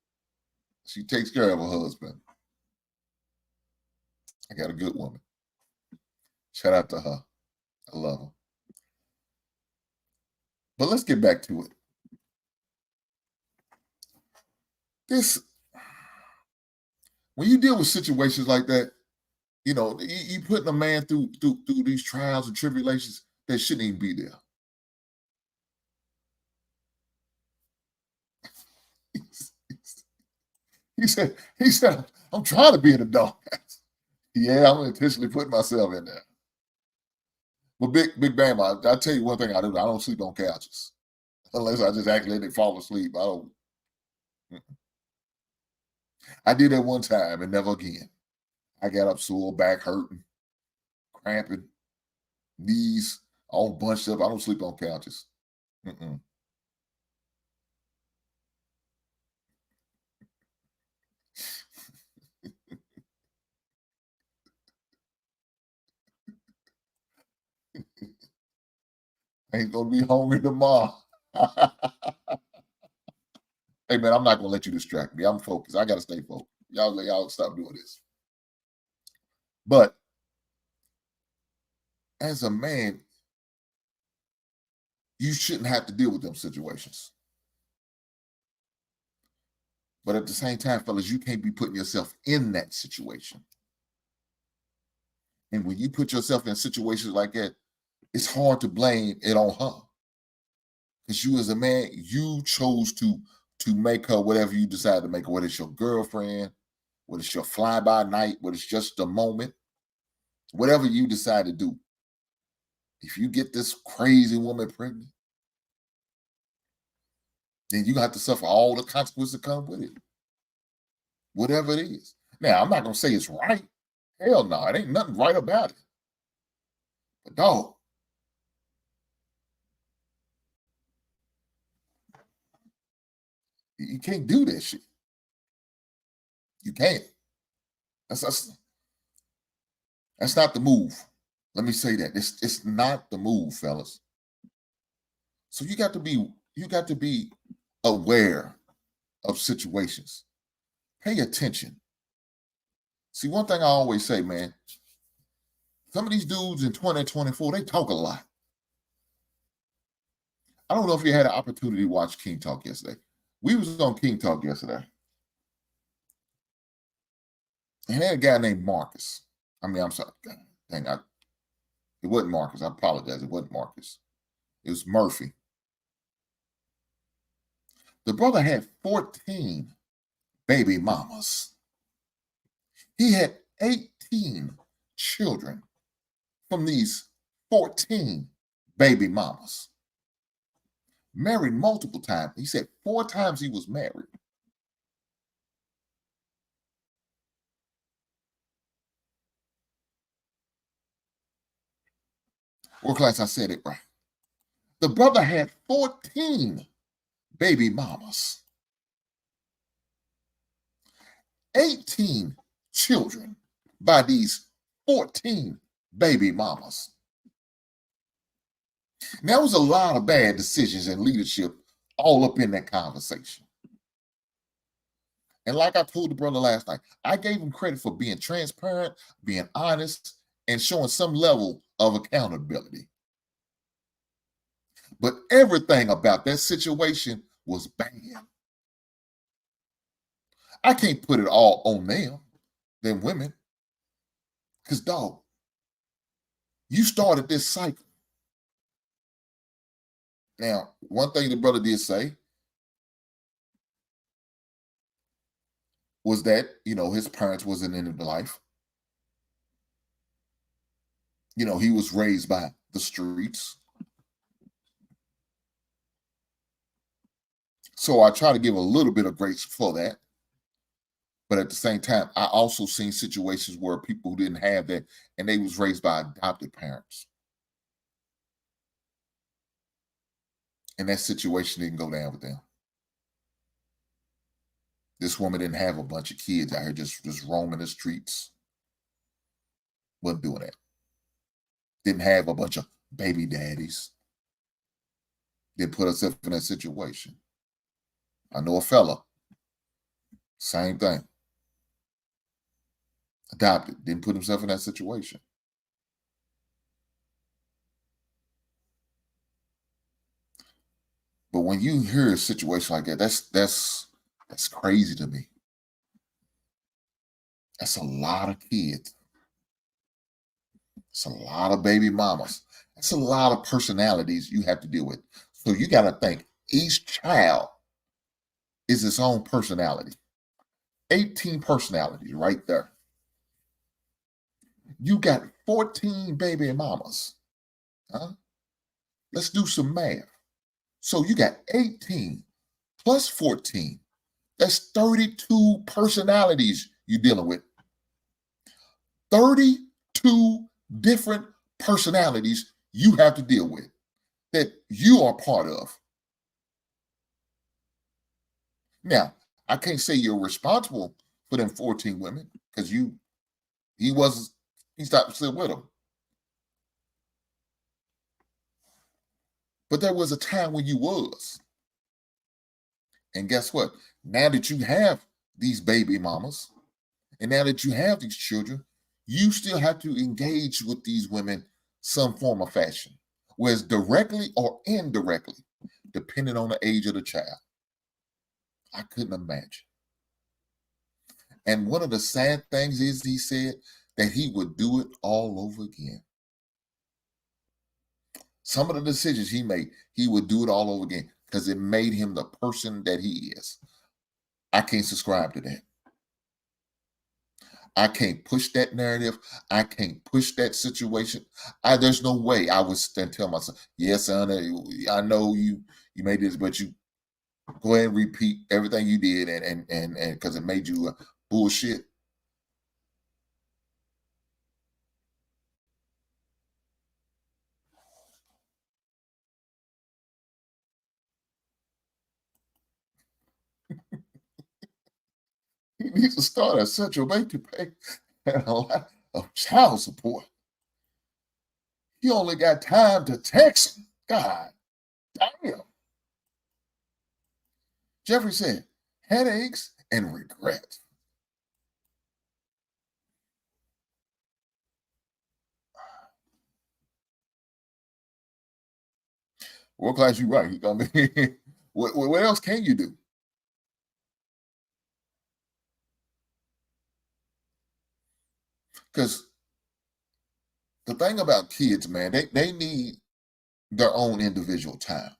She takes care of her husband. I got a good woman. Shout out to her. I love her. But let's get back to it. When you deal with situations like that, you know, you putting a man through these trials and tribulations that shouldn't even be there. He said, I'm trying to be an adult. Yeah, I'm intentionally putting myself in there. But Big Bam, I tell you one thing I do. I don't sleep on couches. Unless I just accidentally fall asleep. I don't. I did that one time and never again. I got up sore, back hurting, cramping, knees all bunched up. I don't sleep on couches. Mm-mm. Ain't gonna be hungry tomorrow. Hey man, I'm not gonna let you distract me. I'm focused. I gotta stay focused. Y'all stop doing this. But as a man, you shouldn't have to deal with them situations. But at the same time, fellas, you can't be putting yourself in that situation. And when you put yourself in situations like that, it's hard to blame it on her. Because you as a man, you chose to make her whatever you decide to make her, whether it's your girlfriend, whether it's your fly-by night, whether it's just a moment, whatever you decide to do. If you get this crazy woman pregnant, then you have to suffer all the consequences that come with it. Whatever it is. Now, I'm not going to say it's right. Hell no, it ain't nothing right about it. But dog, you can't do that shit. You can't. That's not the move. Let me say that. It's not the move, fellas. So you got to be aware of situations. Pay attention. See, one thing I always say, man, some of these dudes in 2024, they talk a lot. I don't know if you had an opportunity to watch King Talk yesterday. We was on King Talk yesterday. And they had a guy named Marcus. I'm sorry. Dang, it wasn't Marcus. I apologize. It wasn't Marcus. It was Murphy. The brother had 14 baby mamas. He had 18 children from these 14 baby mamas. Married multiple times. He said 4 times he was married. Or class, I said it right. The brother had 14 baby mamas. 18 children by these 14 baby mamas. Now, there was a lot of bad decisions and leadership all up in that conversation. And like I told the brother last night, I gave him credit for being transparent, being honest, and showing some level of accountability. But everything about that situation was bad. I can't put it all on them women. Because, dog, you started this cycle. Now, one thing the brother did say was that, his parents wasn't in his life. He was raised by the streets. So I try to give a little bit of grace for that. But at the same time, I also seen situations where people who didn't have that and they was raised by adopted parents. And that situation didn't go down with them. This woman didn't have a bunch of kids out here just roaming the streets. Wasn't doing that. Didn't have a bunch of baby daddies. Didn't put herself in that situation. I know a fella. Same thing. Adopted. Didn't put himself in that situation. But when you hear a situation like that, that's crazy to me. That's a lot of kids. It's a lot of baby mamas. That's a lot of personalities you have to deal with. So you got to think each child is its own personality. 18 personalities right there. You got 14 baby mamas. Huh? Let's do some math. So you got 18 plus 14. That's 32 personalities you're dealing with. 32 different personalities you have to deal with that you are part of. Now, I can't say you're responsible for them 14 women because he stopped still with them. But there was a time when you was. And guess what? Now that you have these baby mamas, and now that you have these children, you still have to engage with these women some form of fashion, whether directly or indirectly, depending on the age of the child. I couldn't imagine. And one of the sad things is he said that he would do it all over again. Some of the decisions he made, he would do it all over again because it made him the person that he is. I can't subscribe to that. I can't push that narrative. I can't push that situation. There's no way I would then tell myself, yes, son, I know you made this, but you go ahead and repeat everything you did and because it made you bullshit. He needs to start a central bank to pay a lot of child support. He only got time to text him. God damn. Jeffrey said, headaches and regret. World class, you're right. I mean, what else can you do? Because the thing about kids, man, they need their own individual time.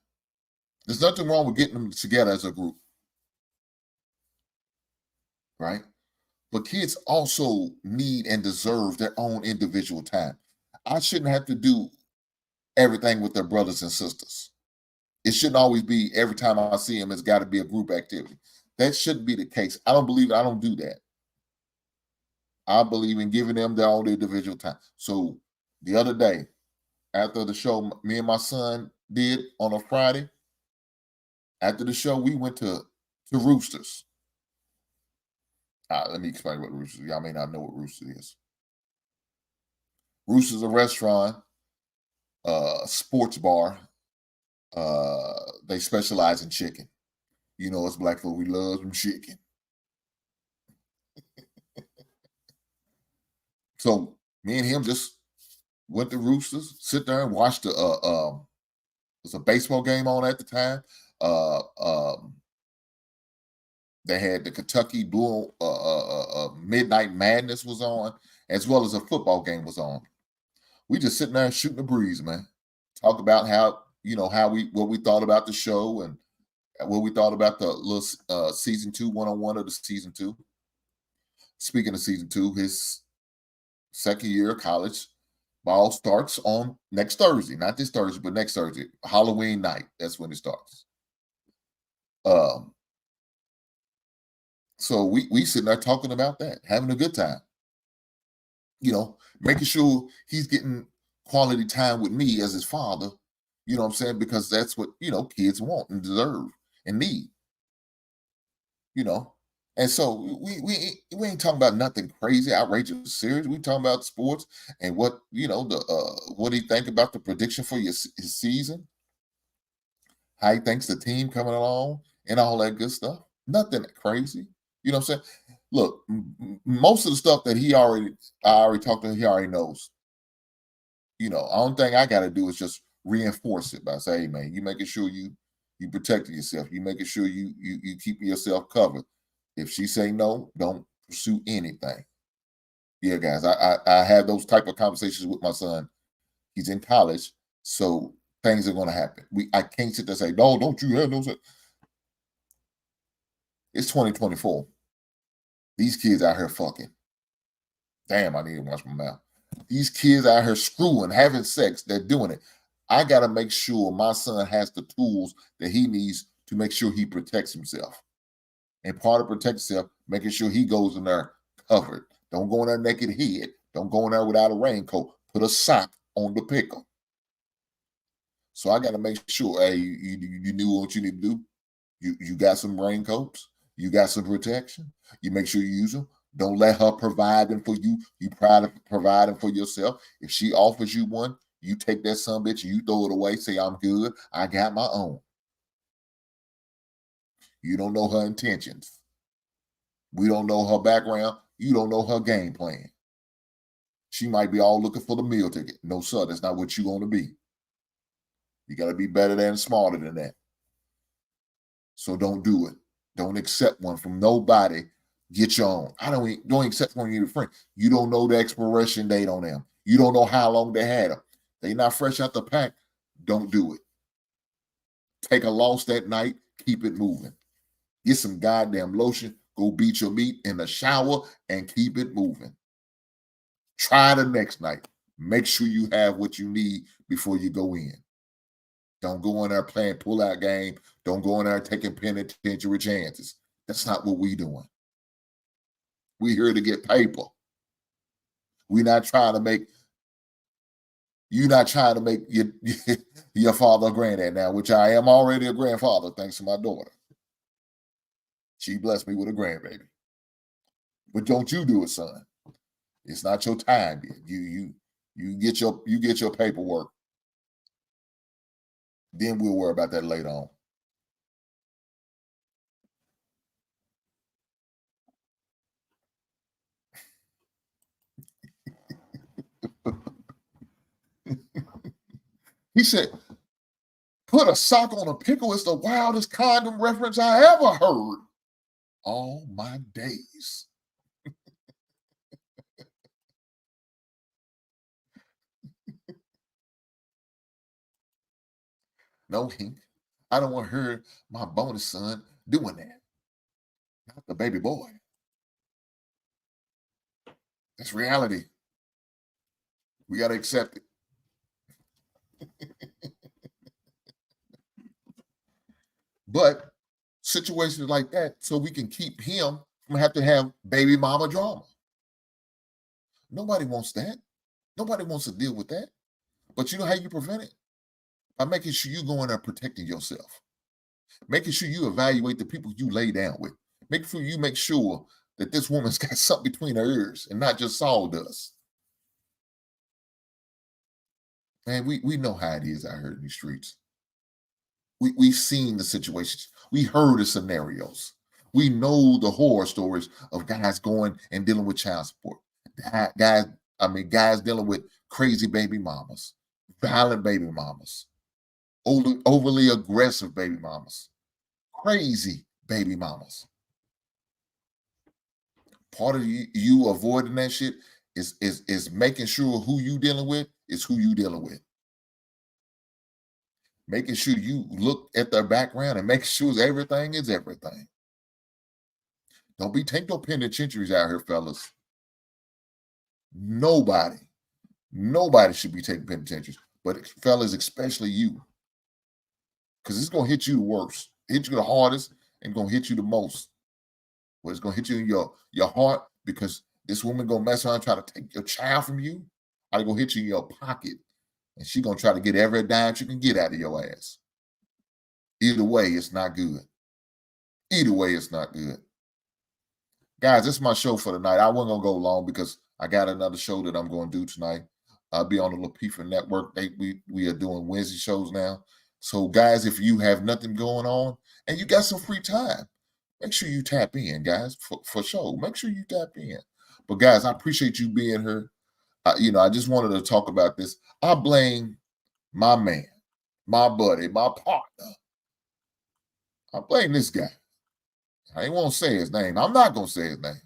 There's nothing wrong with getting them together as a group, right? But kids also need and deserve their own individual time. I shouldn't have to do everything with their brothers and sisters. It shouldn't always be every time I see them, it's got to be a group activity. That shouldn't be the case. I don't do that. I believe in giving them their own individual time. So the other day, after the show, me and my son did on a Friday, after the show, we went to Roosters. Let me explain what Roosters is. Y'all may not know what Roosters is. Roosters is a restaurant, sports bar. They specialize in chicken. You know, us black folk, we love them chicken. So me and him just went to Roosters, sit there and watched it was a baseball game on at the time. They had the Kentucky Blue Midnight Madness was on, as well as a football game was on. We just sitting there shooting the breeze, man. Talk about what we thought about the show and what we thought about the little season 2 1-on-1 of the season 2. Speaking of season 2, his second year of college ball starts on next Thursday, not this Thursday, but next Thursday, Halloween night. That's when it starts. So we sitting there talking about that, having a good time. You know, making sure he's getting quality time with me as his father. You know what I'm saying? Because that's what, you know, kids want and deserve and need. You know, and so we ain't talking about nothing crazy, outrageous, serious. We talking about sports and what, you know, the what he think about the prediction for his season, how he thinks the team coming along, and all that good stuff. Nothing crazy. You know what I'm saying? Look, most of the stuff that I already talked to him, he already knows. You know, only thing I got to do is just reinforce it by saying, hey, man, you making sure you protecting yourself. You making sure you keep yourself covered. If she say no, don't pursue anything. Yeah, guys, I have those type of conversations with my son. He's in college, so things are going to happen. I can't sit there and say, no, don't you have no. It's 2024. These kids out here fucking. Damn, I need to wash my mouth. These kids out here screwing, having sex, they're doing it. I got to make sure my son has the tools that he needs to make sure he protects himself. And part of protecting himself, making sure he goes in there covered. Don't go in there naked head. Don't go in there without a raincoat. Put a sock on the pickle. So I got to make sure, hey, you knew what you need to do. You got some raincoats. You got some protection. You make sure you use them. Don't let her provide them for you. You provide them for yourself. If she offers you one, you take that son bitch and you throw it away. Say, I'm good. I got my own. You don't know her intentions. We don't know her background. You don't know her game plan. She might be all looking for the meal ticket. No, sir, that's not what you're going to be. You got to be better than and smarter than that. So don't do it. Don't accept one from nobody. Get your own. Don't accept one of your friends. You don't know the expiration date on them. You don't know how long they had them. They not fresh out the pack. Don't do it. Take a loss that night. Keep it moving. Get some goddamn lotion. Go beat your meat in the shower and keep it moving. Try the next night. Make sure you have what you need before you go in. Don't go in there playing pull-out game. Don't go in there taking penitentiary chances. That's not what we doing. We here to get paper. You're not trying to make your father a granddad now, which I am already a grandfather thanks to my daughter. She blessed me with a grandbaby. But don't you do it, son. It's not your time yet. You get your paperwork. Then we'll worry about that later on. He said, put a sock on a pickle is the wildest condom reference I ever heard. All my days. No, Hink. I don't want her, my bonus son, doing that. Not the baby boy. That's reality. We got to accept it. But situations like that, so we can keep him from having to have baby mama drama. Nobody wants that. Nobody wants to deal with that. But you know how you prevent it? By making sure you go in there protecting yourself. Making sure you evaluate the people you lay down with. Make sure that this woman's got something between her ears and not just sawdust. Man, we know how it is out here in these streets. We've seen the situations. We heard the scenarios. We know the horror stories of guys going and dealing with child support. Guys dealing with crazy baby mamas, violent baby mamas, overly aggressive baby mamas, crazy baby mamas. Part of you avoiding that shit is making sure who you dealing with is who you dealing with. Making sure you look at their background and make sure everything is everything. Don't be taking no penitentiaries out here, fellas. Nobody should be taking penitentiaries, but fellas, especially you, because it's gonna hit you the worst hit you the hardest and gonna hit you the most. Well, it's gonna hit you in your heart because this woman gonna mess around and try to take your child from you. Or gonna hit you in your pocket, and she gonna try to get every dime she can get out of your ass. Either way, it's not good. Either way, it's not good. Guys, this is my show for tonight. I wasn't gonna go long because I got another show that I'm gonna do tonight. I'll be on the LaPifa Network. We are doing Wednesday shows now. So, guys, if you have nothing going on and you got some free time, make sure you tap in, guys, for sure. Make sure you tap in. But, guys, I appreciate you being here. I just wanted to talk about this. I blame my man, my buddy, my partner. I blame this guy. I ain't want to say his name. I'm not going to say his name.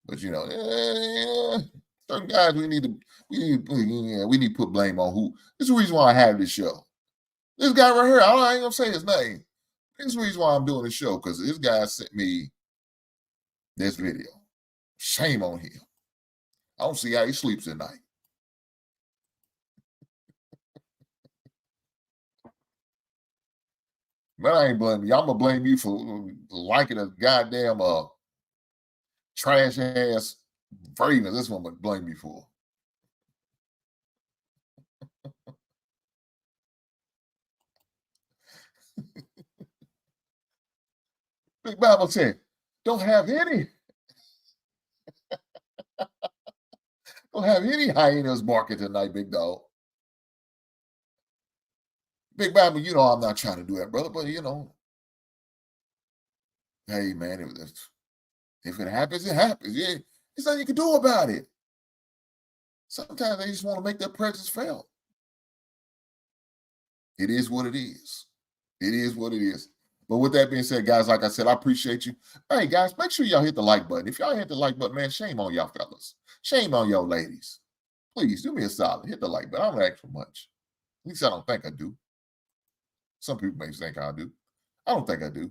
But, certain guys we need to put blame on who. This is the reason why I have this show. This guy right here, I ain't gonna say his name. This is the reason why I'm doing this show, because this guy sent me this video. Shame on him. I don't see how he sleeps at night. But I ain't blaming you. I'm gonna blame you for liking a goddamn trash ass fragrance. This one I'm gonna blame you for. Big Bible said, don't have any hyenas barking tonight, big dog. Big Bible, I'm not trying to do that, brother, but hey man, if it happens, it happens. Yeah, there's nothing you can do about it. Sometimes they just want to make their presence felt. It is what it is. It is what it is. But with that being said, guys, like I said, I appreciate you. Hey, guys, make sure y'all hit the like button. If y'all hit the like button, man, shame on y'all fellas. Shame on y'all ladies. Please, do me a solid. Hit the like button. I don't ask for much. At least I don't think I do. Some people may think I do. I don't think I do.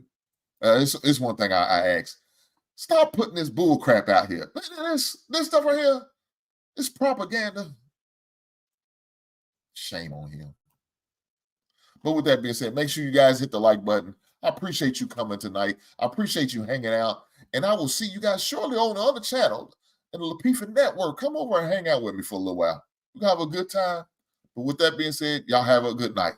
It's one thing I ask. Stop putting this bull crap out here. This stuff right here, this propaganda. Shame on him. But with that being said, make sure you guys hit the like button. I appreciate you coming tonight. I appreciate you hanging out. And I will see you guys shortly on the other channel in the LaPifa Network. Come over and hang out with me for a little while. We're going to have a good time. But with that being said, y'all have a good night.